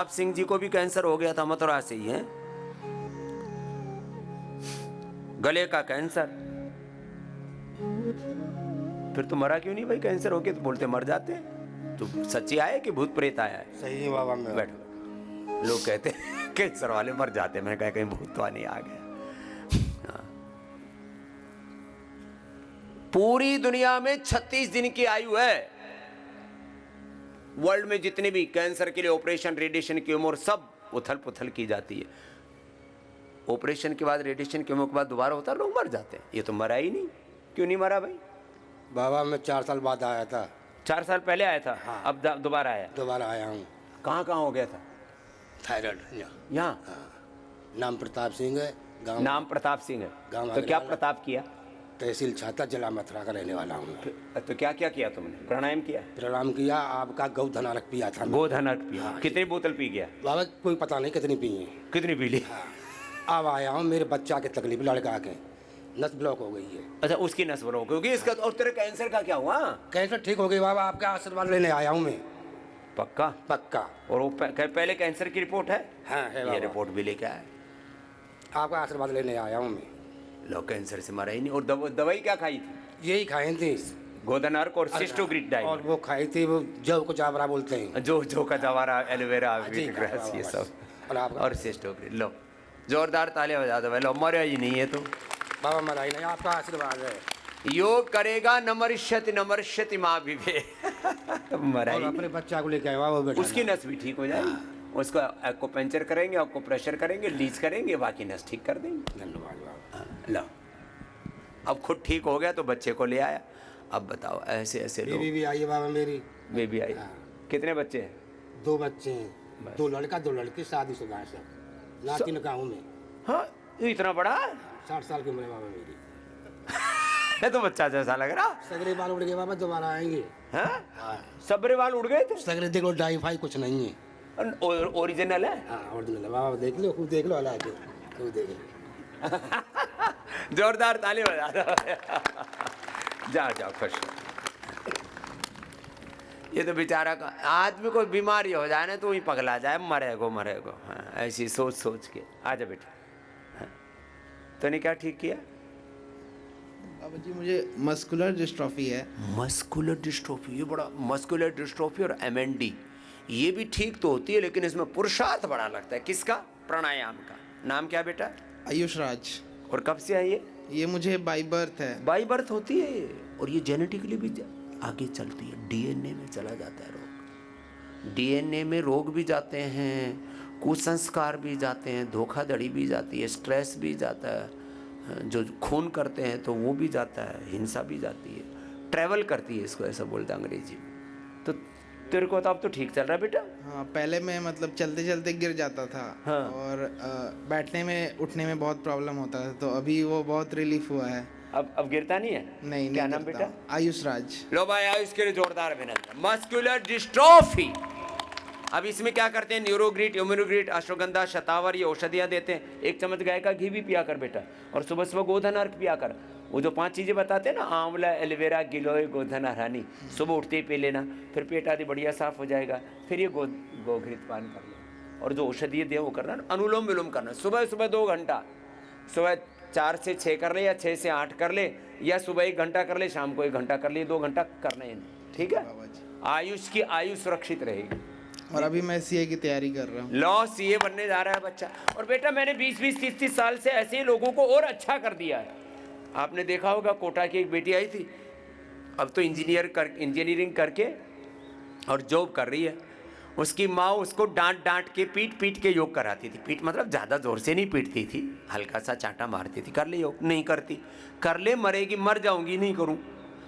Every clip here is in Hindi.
प्रताप सिंह जी को भी कैंसर हो गया था, मथुरा से ही है, गले का कैंसर। फिर तो मरा क्यों नहीं भाई? कैंसर हो गया तो बोलते मर जाते। तो सच्ची आया कि भूत प्रेत आया है? सही है बाबा। मैं बैठो, लोग कहते हैं कैंसर वाले मर जाते, मैं कहा कहीं भूत तो नहीं आ गया। हाँ। पूरी दुनिया में 36 दिन की आयु है। वर्ल्ड में जितने भी कैंसर के लिए ऑपरेशन, रेडिएशन की उम्र सब उथल पुथल की जाती है। ऑपरेशन के बाद, रेडिएशन की उम्र के बाद दोबारा होता है, लोग मर जाते हैं। ये तो मरा ही नहीं। क्यों नहीं मरा भाई? बाबा मैं 4 साल बाद आया था। 4 साल पहले आया था? हाँ। अब दोबारा आया? दोबारा आया हूँ। कहाँ कहाँ हो गया था? थायराइड यहाँ। हाँ। नाम प्रताप सिंह है, गाँव नाम प्रताप सिंह है। गाँव तो क्या वाला। प्रताप किया? तहसील छाता, जिला मथुरा का रहने वाला हूँ। तो क्या क्या किया तुमने? प्राणायाम किया? प्रणाम किया। आपका गौधन अर्घ पिया था। गोधन अर्घ पिया? हाँ। कितनी बोतल पी गया? बाबा कोई पता नहीं कितनी पी है। कितनी पी ली? अब आया हूँ, मेरे बच्चा के तकलीफ, लड़का के नस ब्लॉक हो गई है। अच्छा, उसकी नस ब्लॉक होगी इसका। और तेरे कैंसर का क्या हुआ? कैंसर ठीक हो गई बाबा, आपका आशीर्वाद लेने आया हूँ मैं। पक्का? पक्का। और वो पहले कैंसर की रिपोर्ट है? हाँ है ये बाबा। रिपोर्ट भी लेके आए। आपका आशीर्वाद लेने आया हूँ मैं। लो, कैंसर से मरा ही नहीं। और दवाई क्या खाई थी? यही खाए थे, गोधन अर्घ और सिस्टोग्रिड डाइट। और वो खाई थी वो जौ को जावरा बोलते हैं। जो का जवारा, एलोवेरा, जी, वीटग्रास, ये बस। सब। और और सिस्टोग्रिड। लो, जोरदार ताले बजा दो भाई। लो, मरा ही नहीं है तो। बाबा मराई नहीं, आपका आशीर्वाद है। योग करेगा न मरिष्यति माँ विभे। मरा और ही अपने बच्चा को लेके आया वो बेटा। उसकी नस भी ठीक हो जाएगी। उसको आपको पंचर करेंगे, आपको प्रेशर करेंगे, लीच करेंगे, बाकी नस ठीक कर देंगे। धन्यवाद बाबा। लो, अब खुद ठीक हो गया तो बच्चे को ले आया। अब बताओ, ऐसे ऐसे लोग। बेबी भी आई है बाबा मेरी। Baby I? हाँ। कितने बच्चे हैं? 2 बच्चे हैं, 2 लड़का 2 लड़की, शादीशुदा है सब। नातिन का हूँ मैं। हाँ, ये इतना बड़ा? 60 साल की उम्र है बाबा मेरी। है तो बच्चा जैसा लग रहा। सगरे बाल उड़ गए बाबा, दोबारा आएंगे। हाँ? सबरे बाल उड़ गए थे? सगरे देख लो, डाई फाई कुछ नहीं है। ओरिजिनल है? हाँ ओरिजिनल है बाबा, देख लो, खुद देख लो, अला के खुद देख लो। जोरदार ताली बजा दो। जाओ जाओ, खुश। ये तो बेचारा का आदमी को बीमारी हो जाए ना तो ही पगला जाए, मरेगो। हाँ, ऐसी सोच सोच के। आजा बेटा। हाँ। तो ने क्या ठीक किया? बाबा जी मुझे मस्कुलर डिस्ट्रॉफी है। मस्कुलर डिस्ट्रोफी, ये बड़ा। मस्कुलर डिस्ट्रोफी और MND ये भी ठीक तो होती है, लेकिन इसमें पुरुषार्थ बड़ा लगता है। किसका? प्राणायाम का। नाम क्या बेटा? आयुष राज। और कब से है ये? ये मुझे बाई बर्थ है। बाई बर्थ होती है ये। और ये जेनेटिकली भी आगे चलती है, DNA में चला जाता है रोग। DNA में रोग भी जाते हैं, कुसंस्कार भी जाते हैं, धोखाधड़ी भी जाती है, स्ट्रेस भी जाता है, जो खून करते हैं तो वो भी जाता है, हिंसा भी जाती है, ट्रैवल करती है, इसको ऐसा बोलते हैं अंग्रेजी में। तो तेरे को तो अब तो ठीक चल रहा है बेटा? हाँ, पहले मैं मतलब चलते चलते गिर जाता था। हाँ। और बैठने में उठने में बहुत प्रॉब्लम होता था, तो अभी वो बहुत रिलीफ हुआ है। अब गिरता नहीं है? नहीं क्या नहीं नाम गिरता बेटा? हूँ। आयुष राज। लो भाई, इसके लिए जोरदार अभिनंदन। Muscular dystrophy. अब इसमें क्या करते हैं? न्यूरोग्रीट, इम्यूनोग्रीट, अश्वगंधा, शतावर, ये औषधियाँ देते हैं। 1 चम्मच गाय का घी भी पिया कर बेटा। और सुबह सुबह गोधन अर्घ पिया कर। वो जो 5 चीज़ें बताते हैं ना, आंवला, एलोवेरा, गिलोय, गोधन, हरानी, सुबह उठते ही पी लेना। फिर पेट आदि बढ़िया साफ हो जाएगा। फिर ये गोघृत पान कर लो। और जो औषधीय दे वो करना, अनुलोम विलोम करना। सुबह सुबह 2 घंटा, सुबह 4 से 6 कर ले, या 6 से 8 कर ले, या सुबह 1 घंटा कर ले, शाम को 1 घंटा कर ले। 2 घंटा करना है, ठीक है? बाबा जी। आयुष की आयु सुरक्षित रहेगी। और अभी मैं CA की तैयारी कर रहा हूँ। लॉ CA बनने जा रहा है बच्चा। और बेटा मैंने 20-20, 30-30 साल से ऐसे ही लोगों को और अच्छा कर दिया है। आपने देखा होगा, कोटा की एक बेटी आई थी, अब तो इंजीनियरिंग करके और जॉब कर रही है। उसकी माँ उसको डांट के, पीट के योग कराती थी। पीट मतलब ज़्यादा ज़ोर से नहीं पीटती थी, हल्का सा चांटा मारती थी। कर ले योग, नहीं करती। कर ले, मरेगी, मर जाऊंगी, नहीं करूँ।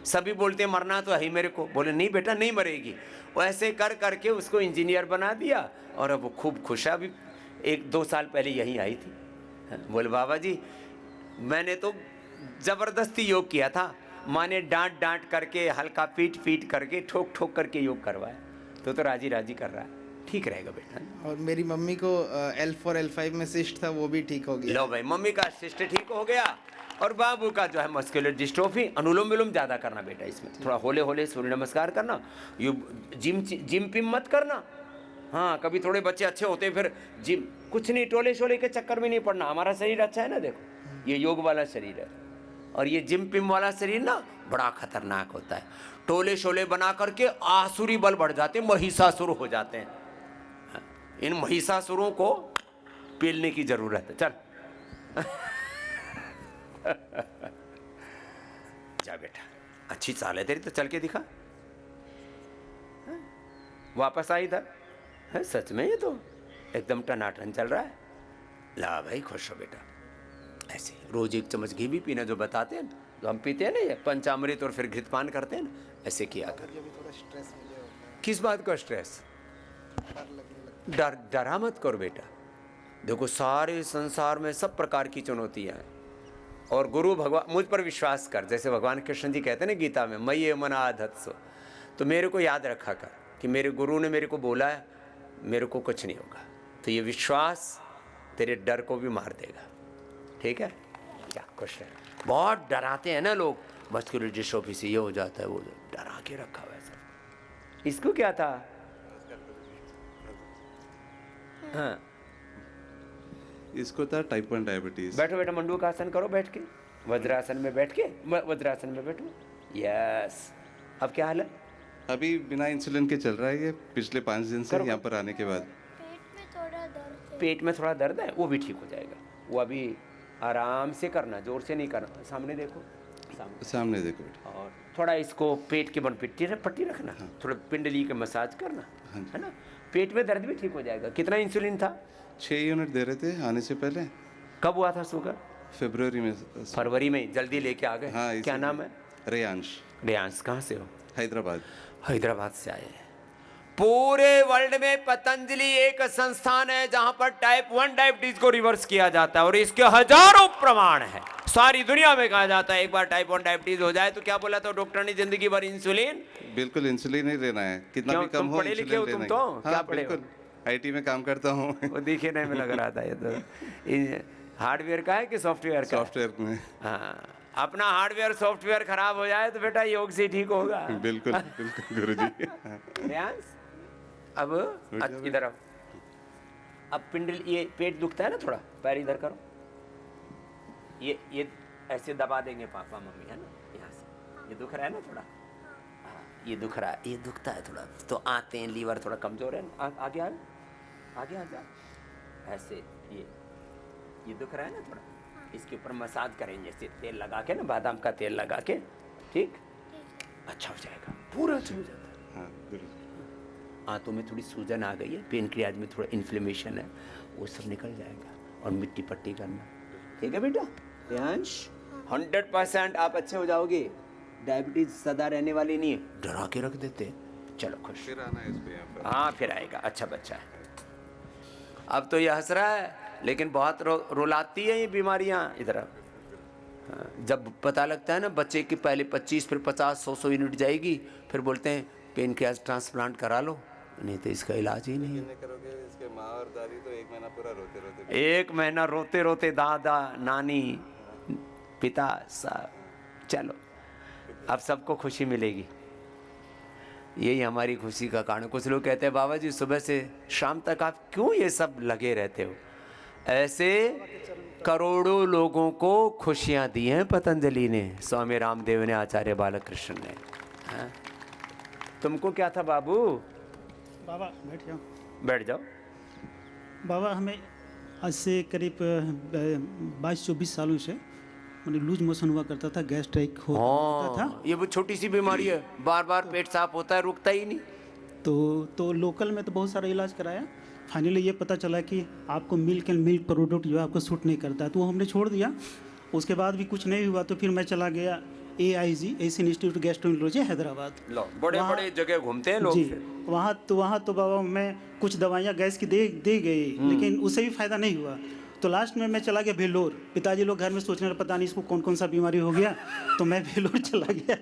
सभी बोलते हैं मरना तो है ही मेरे को। बोले नहीं बेटा, नहीं मरेगी। वो ऐसे कर करके उसको इंजीनियर बना दिया, और अब वो खूब खुश है। अभी 1-2 साल पहले यहीं आई थी। बोले बाबा जी, मैंने तो ज़बरदस्ती योग किया था, माँ ने डांट करके, हल्का पीट करके, ठोक करके योग करवाया। तो राजी कर रहा है। ठीक रहेगा बेटा। और मेरी मम्मी को L4 L5 में सिस्ट था, वो भी ठीक हो गया। लो भाई, मम्मी का सिस्ट ठीक हो गया। और बाबू का जो है मस्कुलर डिस्ट्रोफी। अनुलोम विलोम ज़्यादा करना बेटा, इसमें थोड़ा होले सूर्य नमस्कार करना। यू जिम पिम मत करना, हाँ, कभी थोड़े बच्चे अच्छे होते हैं फिर जिम, कुछ नहीं, टोले शोले के चक्कर में नहीं पड़ना। हमारा शरीर अच्छा है ना, देखो ये योग वाला शरीर है, और ये जिम पिम वाला शरीर ना बड़ा खतरनाक होता है। टोले शोले बना करके आसुरी बल बढ़ जाते हैं, महिषासुर हो जाते हैं। इन महिषासुरों को पेलने की जरूरत है। चल जा बेटा, अच्छी चाल है तेरी, तो चल के दिखा। वापस आई इधर, है सच में ये तो एकदम टनाटन चल रहा है। ला भाई, खुश हो बेटा। ऐसे रोज 1 चम्मच घी भी पीना, जो बताते हैं जो हम पीते हैं ना, ये पंचामृत और फिर घृतपान करते हैं ना, ऐसे किया कर। किस बात का स्ट्रेस? डरा मत करो बेटा। देखो सारे संसार में सब प्रकार की चुनौतियां हैं, और गुरु भगवान, मुझ पर विश्वास कर। जैसे भगवान कृष्ण जी कहते हैं ना गीता में, मय्ये मना धत्सो, तो मेरे को याद रखा कर कि मेरे गुरु ने मेरे को बोला है, मेरे को कुछ नहीं होगा। तो ये विश्वास तेरे डर को भी मार देगा, ठीक है? क्या खुश है। बहुत डराते हैं ना लोग, मस्कुलर डिस्ट्रोफी से ये हो जाता है, वो डरा के रखा हुआ है सब। इसको क्या था? हाँ, इसको था टाइप 1 डायबिटीज। बैठो बेटा, मंडूक आसन करो बैठ के, वज्रासन में बैठ के, वज्रासन में बैठो। यस, अब क्या हाल है? अभी बिना इंसुलिन के चल रहा है ये पिछले 5 दिन से, यहाँ पर आने के बाद। पेट में थोड़ा दर्द है, वो भी ठीक हो जाएगा। वो अभी आराम से करना, जोर से नहीं करना। सामने देखो, सामने देखो बेटा। और थोड़ा इसको पेट के बन पट्टी रखना, थोड़ा पिंडली के मसाज करना, है ना, पेट में दर्द भी ठीक हो जाएगा। कितना इंसुलिन था? 6 यूनिट दे रहे थे आने से पहले। कब हुआ था शुगर? फरवरी में। फरवरी में, जल्दी लेके आ गए। हाँ, क्या नाम है? रेयांश। रेयांश, कहाँ से हो? हैदराबाद। हैदराबाद से आए हैं। पूरे वर्ल्ड में पतंजलि एक संस्थान है जहां पर टाइप 1 डायबिटीज को रिवर्स किया जाता है, और इसके हजारों प्रमाण है। सारी दुनिया में कहा जाता है एक बार टाइप 1 डायबिटीज हो जाए तो क्या बोला था डॉक्टर ने, जिंदगी भर इंसुलिन। बिल्कुल इंसुलिन ही लेना है, कितना भी कम हो पढ़े लिखे हो तुम तो? क्या पढ़े हो? आईटी में काम करता हूँ। वो दिखे नहीं में लग रहा था। ये तो हार्डवेयर का है कि सॉफ्टवेयर का? सॉफ्टवेयर में। हाँ, अपना हार्डवेयर सॉफ्टवेयर खराब हो जाए तो बेटा योग से ठीक होगा। बिल्कुल बिल्कुल गुरुजी। रेयांश, अब इधर आओ। अब पिंडल, ये पेट दुखता है ना थोड़ा, पैर इधर करो, ये ऐसे दबा देंगे पापा मम्मी, है ना, यहाँ से। ये दुख रहा है ना थोड़ा? हाँ, ये दुख रहा है, ये दुखता है थोड़ा, तो आते हैं, लीवर थोड़ा कमजोर है। आगे आ, आगे आ जा, ऐसे। ये दुख रहा है ना थोड़ा, इसके ऊपर मसाज करेंगे ऐसे, तेल लगा के ना, बादाम का तेल लगा के, ठीक, अच्छा हो जाएगा, पूरा अच्छा हो जाता है। हाँ गुरुजी। आंतों में थोड़ी सूजन आ गई है, पेनक्रियाज में थोड़ा इन्फ्लेमेशन है, वो सब निकल जाएगा, और मिट्टी पट्टी करना, ठीक है बेटा? रेयांश, 100% आप अच्छे हो जाओगे। डायबिटीज सदा रहने वाली नहीं है, डरा के रख देते हैं। चलो खुश, फिर आना है इसको यहाँ पर। हाँ फिर आएगा, अच्छा बच्चा है। अब तो ये हंस रहा है, लेकिन बहुत रुलाती है ये बीमारियाँ। इधर हाँ, जब पता लगता है ना बच्चे की पहले 25 फिर 50 100 यूनिट जाएगी, फिर बोलते हैं पेनक्रियाज ट्रांसप्लांट करा लो, नहीं तो इसका इलाज ही नहीं है। करोगे इसके माँ और दादी तो 1 महीना पूरा रोते रोते, 1 महीना रोते रोते, दादा नानी पिता सब। चलो अब सबको खुशी मिलेगी, यही हमारी खुशी का कारण। कुछ लोग कहते हैं बाबा जी सुबह से शाम तक आप क्यों ये सब लगे रहते हो? ऐसे करोड़ों लोगों को खुशियां दी हैं पतंजलि ने, स्वामी रामदेव ने, आचार्य बालकृष्ण ने। हाँ? तुमको क्या था बाबू? बाबा बैठ जाओ। बैठ जाओ। बाबा हमें आज से करीब 22-24 सालों से मैंने लूज मोशन हुआ करता था, गैस्ट्रिक होता था। ये वो छोटी सी बीमारी है, बार बार पेट साफ होता है, रुकता ही नहीं। तो लोकल में तो बहुत सारा इलाज कराया, फाइनली ये पता चला कि आपको मिल्क एंड मिल्क प्रोडक्ट जो है आपको सूट नहीं करता है, तो वो हमने छोड़ दिया। उसके बाद भी कुछ नहीं हुआ, तो फिर मैं चला गया AIG, Asian Institute Gastroenterology, Hyderabad. लो बड़े बड़े जगह घूमते हैं लोग जी, फिर। वहाँ तो बाबा मैं कुछ दवाइयाँ गैस की दे गई, लेकिन उससे भी फायदा नहीं हुआ। तो लास्ट में मैं चला गया वेल्लोर। पिताजी लोग घर में सोचने लगे पता नहीं इसको कौन कौन सा बीमारी हो गया, तो मैं वेल्लोर चला गया।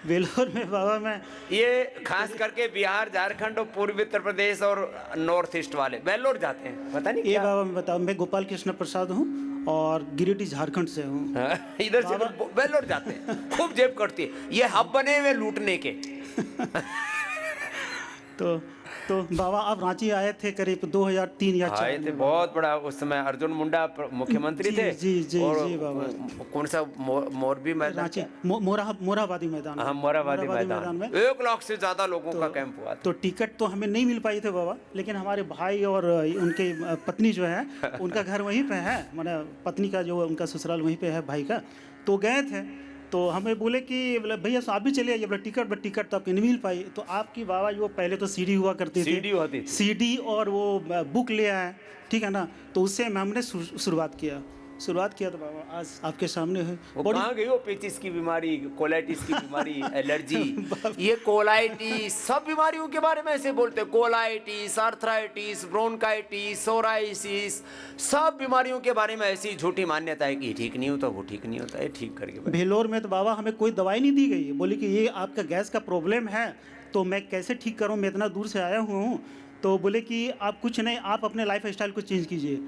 वेल्लोर में बाबा मैं, ये खास करके बिहार, झारखंड और पूर्वी उत्तर प्रदेश और नॉर्थ ईस्ट वाले वेल्लोर जाते हैं, पता नहीं ये क्या। बाबा मैं बताऊँ, मैं गोपाल कृष्ण प्रसाद हूँ और गिरिडीह झारखंड से हूँ। इधर से वेल्लोर जाते हैं, खूब जेब कटती है, ये हब बने हुए लूटने के। तो तो बाबा आप रांची आए थे करीब 2003 या 4 आए थे, बहुत बड़ा उस समय अर्जुन मुंडा मुख्यमंत्री जी, थे। जी, जी, और जी, बाबा। कौन सा मोरबी मैदान, रांची मोराबादी मैदान हाँ मोराबादी मैदान में 1 लाख से ज्यादा लोगों का कैंप हुआ था। तो टिकट तो हमें नहीं मिल पाई थे बाबा, लेकिन हमारे भाई और उनके पत्नी जो है उनका घर वहीं पे है, माने पत्नी का जो उनका ससुराल वहीं पे है भाई का, तो गए थे। तो हमें बोले कि बोले भैया आप भी चले आइए, बोले टिकट तो आपकी नहीं मिल पाई। तो आपकी बाबा जो पहले तो सीडी हुआ करती थी, सीडी होती थी। सीडी और वो बुक ले आए, ठीक है ना, तो उससे हमने शुरुआत किया तो बाबा आज आपके सामने है। वो कहाँ गई, वो पेचिस की बीमारी, कोलाइटिस की बीमारी, एलर्जी, ये कोलाइटिस, सब बीमारियों के बारे में ऐसे बोलते हैं, कोलाइटिस, आर्थराइटिस, ब्रोंकाइटिस, सोराइसिस, सब बीमारियों के बारे में ऐसी झूठी मान्यता है कि ये ठीक नहीं होता, वो ठीक नहीं होता, ये ठीक करके। भेलोर में तो बाबा हमें कोई दवाई नहीं दी गई, बोली कि ये आपका गैस का प्रॉब्लम है, तो मैं कैसे ठीक करूँ, मैं इतना दूर से आया हुआ हूँ। तो बोले कि आप कुछ नहीं, आप अपने लाइफ स्टाइल को चेंज कीजिए।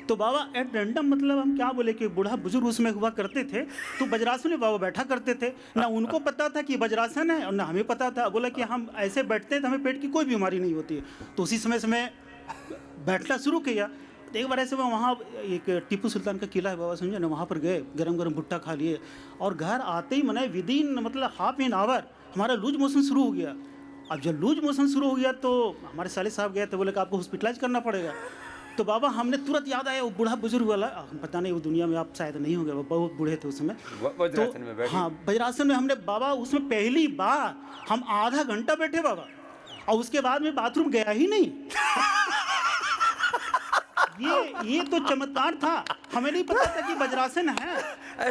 तो बाबा एट रैंडम, मतलब हम क्या बोले कि बूढ़ा बुजुर्ग उसमें हुआ करते थे, तो वज्रासन में बाबा बैठा करते थे, ना उनको पता था कि वज्रासन है और ना हमें पता था। बोला कि हम ऐसे बैठते हैं तो हमें पेट की कोई बीमारी नहीं होती है। तो उसी समय से मैं बैठना शुरू किया। तो एक बार ऐसे मैं वहाँ एक टीपू सुल्तान का किला है बाबा, समझे ना, वहाँ पर गए, गरम गरम भुट्टा खा लिए और घर आते ही मैंने विदिन मतलब हाफ एन आवर हमारा लूज मोशन शुरू हो गया। अब जब लूज मोशन शुरू हो गया तो हमारे साले साहब गए थे, बोले कि आपको हॉस्पिटलाइज करना पड़ेगा। तो बाबा हमने तुरंत याद आया वो बूढ़ा बुजुर्ग वाला, पता नहीं वो दुनिया में आप शायद नहीं होंगे, वो बहुत बूढ़े थे उस समय। वज्रासन में बैठे। हाँ वज्रासन में हमने बाबा उसमें पहली बार हम आधा घंटा बैठे बाबा, और उसके बाद में बाथरूम गया ही नहीं। ये तो चमत्कार था, हमें नहीं पता था कि वज्रासन है,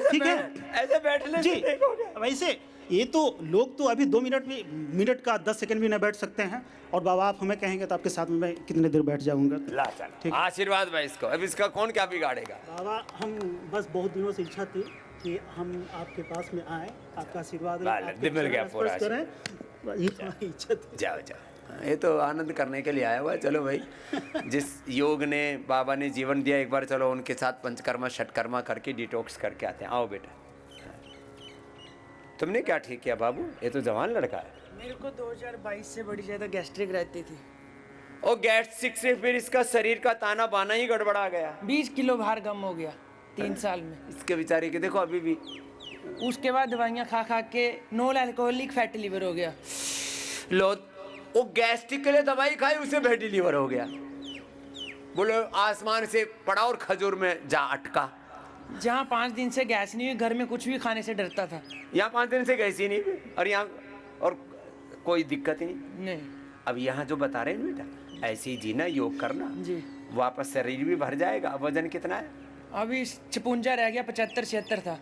ठीक है। ऐसे बैठने जी से ठीक हो गया। वैसे ये तो लोग तो अभी 2 मिनट का 10 सेकंड भी न बैठ सकते हैं, और बाबा आप हमें कहेंगे तो आपके साथ में मैं कितने देर बैठ जाऊंगा। ला चल, ठीक। आशीर्वाद भाई इसको, अब इसका कौन क्या बिगाड़ेगा। बाबा हम बस बहुत दिनों से इच्छा थी कि हम आपके पास में आए, आपका आशीर्वाद लें, बाल, आपके मिल गया चरण पूरा स्पर्श करें, ये हमारी इच्छा थी। जाओ जाओ, ये तो आनंद करने के लिए आया हुआ है। चलो भाई, जिस योग ने बाबा ने जीवन दिया, एक बार चलो उनके साथ पंचकर्मा षटकर्मा करके डिटॉक्स करके आते हैं। आओ बेटा, तुमने क्या ठीक किया बाबू, ये तो जवान लड़का है। मेरे को 2022 से बड़ी ज़्यादा गैस्ट्रिक रहती थी, और गैस्ट्रिक से फिर इसका शरीर का ताना बाना ही गड़बड़ा गया। 20 किलो भार कम हो गया 3 साल में। इसके बेचारे के देखो अभी भी। उसके बाद दवाइयाँ खा खा के नॉन अल्कोहलिक फैटी लिवर हो गया। लो, वो गैस्ट्रिक के लिए दवाई खाई, उसे फैटी लीवर हो गया। बोलो आसमान से पड़ा और खजूर में जा अटका। जहाँ 5 दिन से गैस नहीं हुई, घर में कुछ भी खाने से डरता था। यहाँ 5 दिन से गैस ही नहीं हुई, और यहाँ और कोई दिक्कत ही नहीं। नहीं अब यहाँ जो बता रहे हैं ना बेटा, ऐसे ही जीना, योग करना, जी। वापस शरीर भी भर जाएगा। अब वजन कितना है? अभी 56 रह गया, 75-76 था।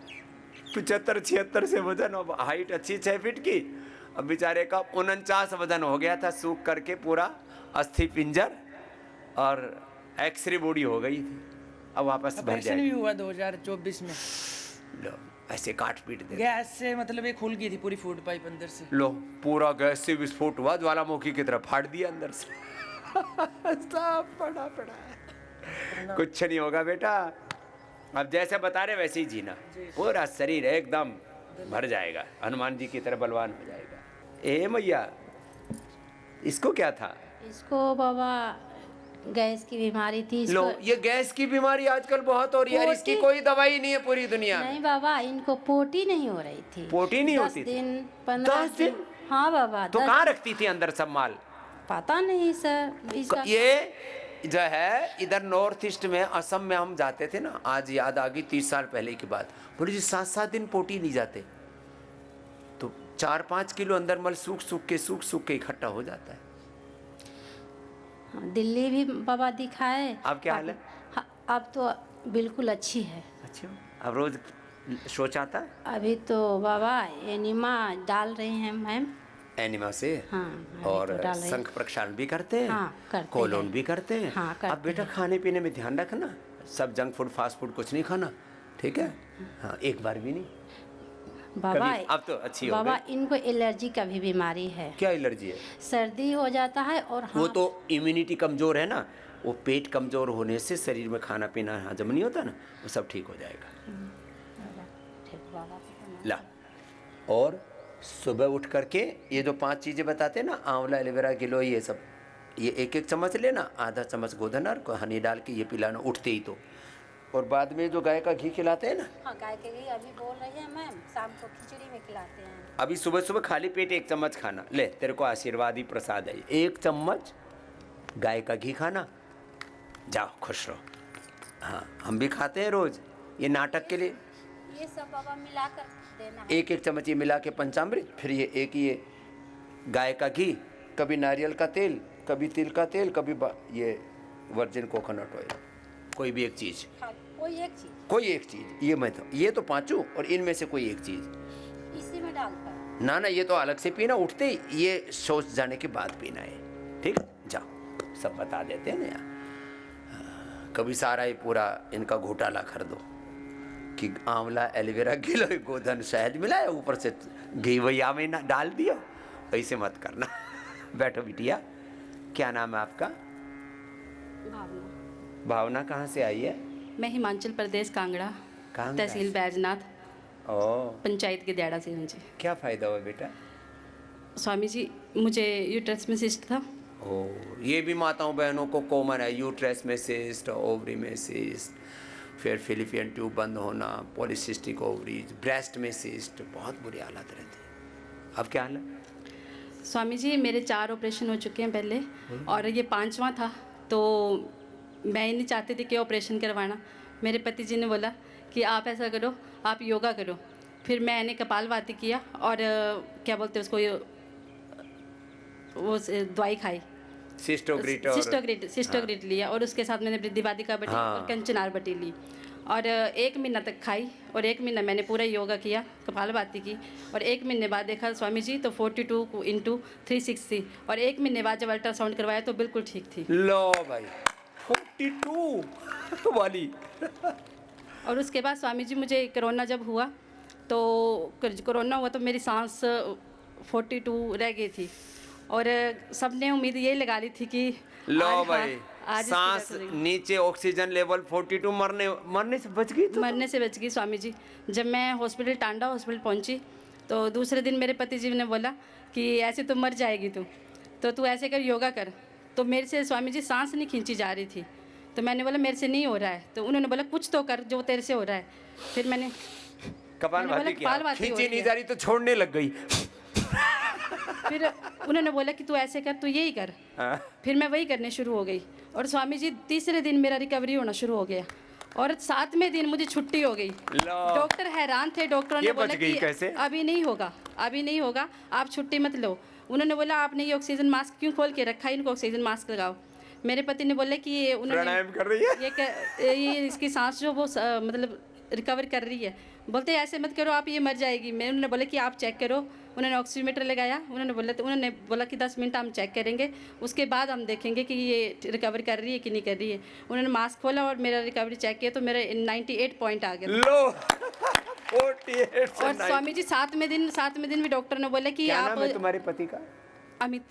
75-76 से वजन, अब हाइट अच्छी 6 फीट की, अब बेचारे का 49 वजन हो गया था, सूख करके पूरा अस्थि पिंजर और एक्सरे बॉडी हो गई थी। अब वापस भर ऑपरेशन भी जाएगी। हुआ 2024 में। लो ऐसे काट पीट दे। गैस से मतलब ये खुल गई थी पूरी फूड पाइप अंदर से। लो पूरा गैस से विस्फोट हुआ, ज्वालामुखी की तरफ फाड़ दिया अंदर से। सब पड़ा है। कुछ नहीं होगा बेटा, अब जैसे बता रहे वैसे ही जीना, पूरा शरीर एकदम भर जाएगा, हनुमान जी की तरह बलवान हो जाएगा। ए मैया, इसको क्या था? इसको बाबा गैस की बीमारी थी। लो इसको ये गैस की बीमारी आजकल बहुत हो रही है, और इसकी कोई दवाई नहीं है पूरी दुनिया में। नहीं बाबा, इनको पोटी नहीं हो रही थी। पोटी नहीं 10 होती थी? दिन 15 10 दिन? हाँ बाबा। तो कहाँ रखती थी अंदर सब माल? पता नहीं सर इसका। ये जो है इधर नॉर्थ ईस्ट में, असम में हम जाते थे ना, आज याद आ गई 30 साल पहले की बात। बोले जी 7-7 दिन पोटी नहीं जाते, तो 4-5 किलो अंदर मल सूख सूख के इकट्ठा हो जाता है। दिल्ली भी बाबा दिखाए। अब क्या हाल है? हाँ, अब तो बिल्कुल अच्छी है। अच्छा, अब रोज सोच आता है? अभी तो बाबा एनिमा डाल रही हैं मैम। एनिमा से? हाँ, अभी और तो डाल रही हैं। शंख प्रक्षालन भी करते हैं? हाँ, करते कोलोन हैं। भी करते हैं? हाँ, करते अब बेटा हैं। खाने पीने में ध्यान रखना, सब जंक फूड फास्ट फूड कुछ नहीं खाना, ठीक है? हाँ, एक बार भी नहीं बाबा कभी। अब तो अच्छी हो बाबा गई। इनको एलर्जी का भी बीमारी है। क्या एलर्जी है? सर्दी हो जाता है और वो हाँ, तो इम्यूनिटी कमजोर है ना, वो पेट कमजोर होने से शरीर में खाना पीना हजम नहीं होता ना, वो सब ठीक हो जाएगा। ठीक बाबा। ला, और सुबह उठ करके ये जो 5 चीजें बताते हैं ना, आंवला एलोवेरा गिलोय, ये सब ये एक एक चम्मच लेना, आधा चम्मच गोधनर को हनी डाल के ये पिलाना उठते ही तो। और बाद में जो गाय का घी खिलाते हैं ना, हाँ गाय के घी अभी बोल रही है मैम, शाम को खिचड़ी में खिलाते हैं। अभी सुबह सुबह खाली पेट 1 चम्मच खाना, ले तेरे को आशीर्वाद ही प्रसाद है, 1 चम्मच गाय का घी खाना, जाओ खुश रहो। हाँ हम भी खाते हैं रोज, ये नाटक के लिए ये सब बाबा मिलाकर देना है। 1 चम्मच ये मिला के पंचामृत, फिर ये एक ये गाय का घी, कभी नारियल का तेल, कभी तिल का तेल, कभी ये वर्जिन कोकोनट ऑयल, कोई भी एक चीज़, हाँ, कोई एक चीज कोई एक चीज़, ये तो पांचों, और इनमें से कोई एक चीज़। इसी में डालकर। ना ये तो अलग से पीना, उठते ही ये सोच जाने के बाद पीना है, ठीक है? जाओ, सब बता देते हैं ना यार। कभी सारा ही पूरा इनका घोटाला कर दो कि आंवला एलोवेरा किलो, गोधन शहद मिलाया, ऊपर से घी वैया में ना डाल दिया, ऐसे मत करना। बैठो बिटिया, क्या नाम है आपका? भावना। भावना कहाँ से आई है? मैं हिमाचल प्रदेश कांगड़ा, कांगड़ा तहसील बैजनाथ, ओ, पंचायत के देड़ा से हूँ जी। क्या फ़ायदा हुआ बेटा? स्वामी जी, मुझे यूट्रस में सिस्ट था। ओ, ये भी माताओं बहनों को कॉमन है, यूट्रस में सिस्ट, ओवरी में सिस्ट, फिर फिलिपियन ट्यूब बंद होना, पॉलीसिस्टिक ओवरीज, ब्रेस्ट में सिस्ट, बहुत बुरी हालत रहती है। अब क्या हाल है? स्वामी जी, मेरे 4 ऑपरेशन हो चुके हैं पहले, और ये 5वां था, तो मैं ही नहीं चाहती थी कि ऑपरेशन करवाना। मेरे पति जी ने बोला कि आप ऐसा करो, आप योगा करो। फिर मैंने कपालभाति किया और क्या बोलते हैं उसको, वो दवाई खाई, सिस्टोग्रिट लिया, और उसके साथ मैंने वृद्धिवादिका बटी और कंचनार बटी ली, और 1 महीना तक खाई, और 1 महीना मैंने पूरा योगा किया, कपालभाति की, और 1 महीने बाद देखा स्वामी जी तो 42 × 360, और 1 महीने बाद जब अल्ट्रासाउंड करवाया तो बिल्कुल ठीक थी। लो भाई, 42 वाली। और उसके बाद स्वामी जी मुझे कोरोना जब हुआ, तो कोरोना हुआ तो मेरी सांस 42 रह गई थी, और सबने उम्मीद ये लगा ली थी कि लो आज भाई, आज सांस नीचे, ऑक्सीजन लेवल 42, मरने से बच गई। तो मरने से बच गई स्वामी जी। जब मैं हॉस्पिटल, टांडा हॉस्पिटल पहुंची, तो दूसरे दिन मेरे पति जी ने बोला कि ऐसे तो मर जाएगी तू, तो तू ऐसे कर, योगा कर। तो मेरे से स्वामी जी सांस नहीं खींची जा रही थी, तो मैंने बोला मेरे से नहीं हो रहा है, तो उन्होंने बोला कुछ तो कर जो तेरे से हो रहा है। फिर मैंने कपालभाति किया, खींची नहीं जा रही तो छोड़ने लग गई। फिर उन्होंने बोला कि तू ऐसे कर, तू यही कर। फिर मैं वही करने शुरू हो गई, और स्वामी जी तीसरे दिन मेरा रिकवरी होना शुरू हो गया, और 7वें दिन मुझे छुट्टी हो गई। डॉक्टर हैरान थे, डॉक्टरों ने बोला कि कैसे? अभी नहीं होगा, अभी नहीं होगा, आप छुट्टी मत लो। उन्होंने बोला आपने ये ऑक्सीजन मास्क क्यों खोल के रखा है, इनको ऑक्सीजन मास्क लगाओ। मेरे पति ने बोला कि ये प्राणायाम कर रही है, ये इसकी सांस जो वो मतलब रिकवर कर रही है। बोलते ऐसे मत करो आप, ये मर जाएगी। मैं उन्होंने बोला कि आप चेक करो। उन्होंने ऑक्सीमीटर लगाया, उन्होंने बोला कि 10 मिनट हम चेक करेंगे, उसके बाद हम देखेंगे कि ये रिकवर कर रही है कि नहीं कर रही है। उन्होंने मास्क खोला और मेरा रिकवरी चेक किया, तो मेरा 98 पॉइंट आ गया। लो 48 और स्वामी जी 7वें दिन भी डॉक्टर ने बोला कि क्या आप नाम है तुम्हारे पति का? अमित।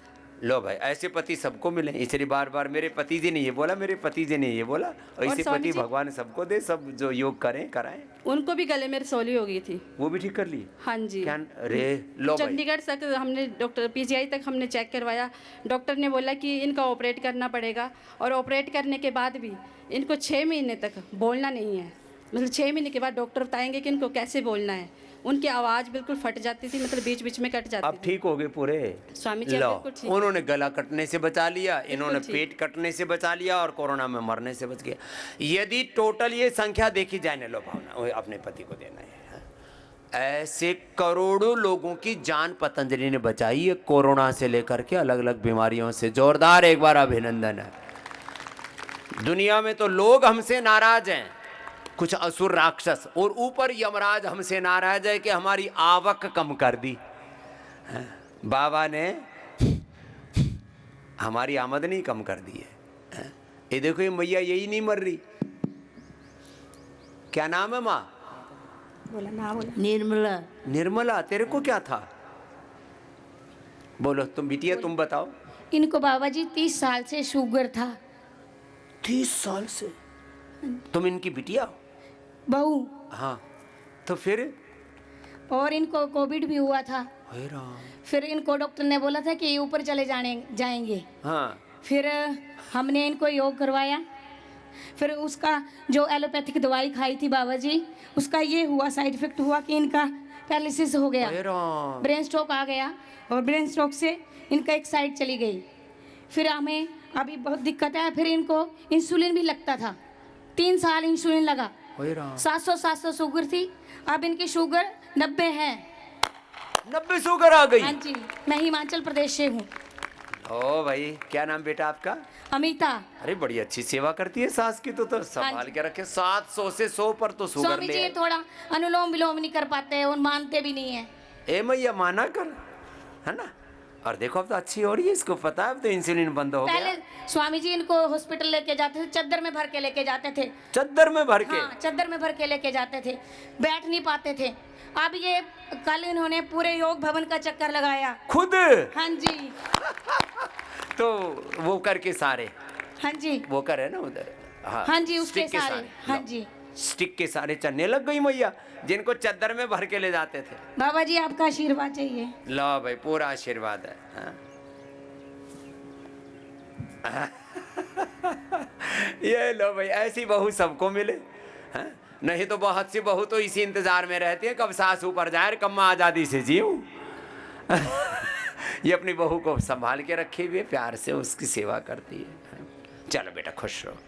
लो भाई, ऐसे पति सबको मिले, इसलिए बार बार मेरे पति जी ने ये बोला, मेरे पति जी ने ये बोला, ऐसे पति भगवान सबको दे, सब जो योग करें कराएं। उनको भी गले में रसौली हो गई थी, वो भी ठीक कर ली? हाँ जी। क्या रे? लो भाई, चंडीगढ़ तक हमने डॉक्टर PGI तक हमने चेक करवाया। डॉक्टर ने बोला कि इनका ऑपरेट करना पड़ेगा, और ऑपरेट करने के बाद भी इनको 6 महीने तक बोलना नहीं है। मतलब 6 महीने के बाद डॉक्टर बताएंगे कि इनको कैसे बोलना है। उनकी आवाज़ बिल्कुल फट जाती थी, मतलब बीच बीच में कट जाती अब थी। ठीक हो गए पूरे? स्वामी जी लो, बिल्कुल ठीक। उन्होंने गला कटने से बचा लिया, इन्होंने पेट कटने से बचा लिया, और कोरोना में मरने से बच गया। यदि टोटल ये संख्या देखी जाए ना, लो भावना अपने पति को देना है, ऐसे करोड़ों लोगों की जान पतंजलि ने बचाई है, कोरोना से लेकर के अलग अलग बीमारियों से। जोरदार एक बार अभिनंदन है। दुनिया में तो लोग हमसे नाराज हैं, कुछ असुर राक्षस, और ऊपर यमराज हमसे नाराज है कि हमारी आवक कम कर दी। बाबा ने हमारी आमदनी कम कर दी है। ये देखो, ये मैया यही नहीं मर रही। क्या नाम है माँ? बोला ना, बोला निर्मला। निर्मला, तेरे को क्या था? बोलो तुम बिटिया, तुम बताओ। इनको बाबा जी 30 साल से शुगर था। 30 साल से? तुम इनकी बिटिया हो? बहू। हाँ, तो फिर? और इनको कोविड भी हुआ था। हे राम। फिर इनको डॉक्टर ने बोला था कि ऊपर चले जाएंगे। हाँ। फिर हमने इनको योग करवाया। फिर उसका जो एलोपैथिक दवाई खाई थी बाबा जी, उसका ये हुआ साइड इफेक्ट हुआ कि इनका पैरालिसिस हो गया, हे राम। ब्रेन स्ट्रोक आ गया और ब्रेन स्ट्रोक से इनका एक साइड चली गई। फिर हमें अभी बहुत दिक्कत है। फिर इनको इंसुलिन भी लगता था, 3 साल इंसुलिन लगा। हे राम। 700 शुगर थी, अब इनकी शुगर 90 है। 90 शुगर आ गई। हाँ जी, मैं हिमाचल प्रदेश से हूँ। ओ भाई, क्या नाम बेटा आपका? अमिता। अरे बड़ी अच्छी सेवा करती है सास की, तो संभाल जी। के रखे। 700 से 100 पर तो शुगर स्वामी ले जी आए। थोड़ा अनुलोम विलोम नहीं कर पाते और मानते भी नहीं है। ए मैया माना कर, है ना। और देखो अब तो अच्छी हो रही है, इसको पता है अब तो इंसुलिन बंद हो पहले गया। स्वामी जी इनको हॉस्पिटल लेके जाते थे, चद्दर में भर के लेके जाते थे। चद्दर में भर के? हाँ, चद्दर में भर के लेके जाते थे, बैठ नहीं पाते थे। अब ये कल इन्होंने पूरे योग भवन का चक्कर लगाया खुद। हाँ जी। तो वो करके सारे हाँ जी। वो करे ना उधर। हाँ जी, उसके स्टिक के सारे। हाँ लो, जी। स्टिक के सारे चलने लग गई मैया, जिनको चद्दर में भर के ले जाते थे। बाबा जी आपका आशीर्वाद चाहिए। लो भाई, पूरा आशीर्वाद है। हाँ? ये लो भाई, ऐसी बहू सबको मिले। हाँ? नहीं तो बहुत सी बहू तो इसी इंतजार में रहती है कब सास ऊपर जाए, कब मैं आजादी से जीऊं। ये अपनी बहू को संभाल के रखे हुए प्यार से उसकी सेवा करती है। चलो बेटा खुश रहो।